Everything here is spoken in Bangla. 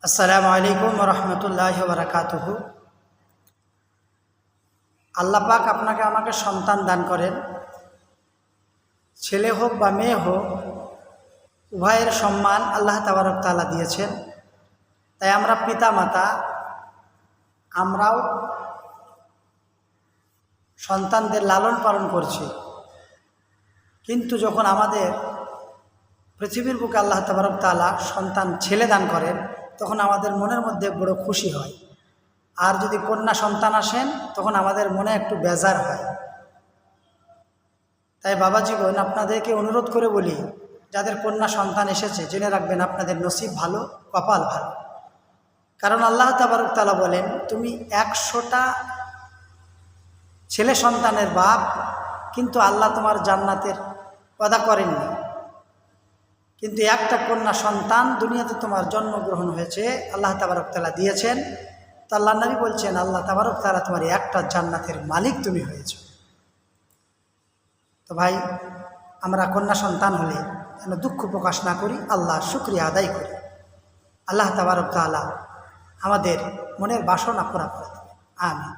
আসসালামু আলাইকুম রহমতুল্লাহ বারাকাতুহ। আল্লাহ পাক আপনাকে আমাকে সন্তান দান করেন, ছেলে হোক বা মেয়ে হোক, উভয়ের সম্মান আল্লাহ তাবারক তাআলা দিয়েছেন। তাই আমরা পিতা মাতা, আমরাও সন্তানদের লালন পালন করছি। কিন্তু যখন আমাদের পৃথিবীর বুকে আল্লাহ তাবারক তাআলা সন্তান ছেলে দান করেন, তখন আমাদের মনের মধ্যে বড় খুশি হয়। আর যদি কন্যা সন্তান আসেন, তখন আমাদের মনে একটু বেজার হয়। তাই বাবাজীগণ, আপনাদেরকে অনুরোধ করে বলি, যাদের কন্যা সন্তান এসেছে, জেনে রাখবেন আপনাদের নসিব ভালো, কপাল ভালো। কারণ আল্লাহ তাবারক তাআলা বলেন, তুমি 100টা ছেলে সন্তানের বাপ, কিন্তু আল্লাহ তোমার জান্নাতের ওয়াদা করেননি। কিন্তু একটা কন্যা সন্তান দুনিয়াতে তোমার জন্মগ্রহণ হয়েছে, আল্লাহ তাবারক তাআলা দিয়েছেন। তো আল্লাহ নবী বলছেন, আল্লাহ তাবারক তাআলা তোমার একটা জান্নাতের মালিক তুমি হয়েছ। তো ভাই, আমরা কন্যা সন্তান হলে যেন দুঃখ প্রকাশ না করি, আল্লাহর শুকরিয়া আদায় করি। আল্লাহ তাবারক তাআলা আমাদের মনের বাসনা পুরা করে দেবে। আমিন।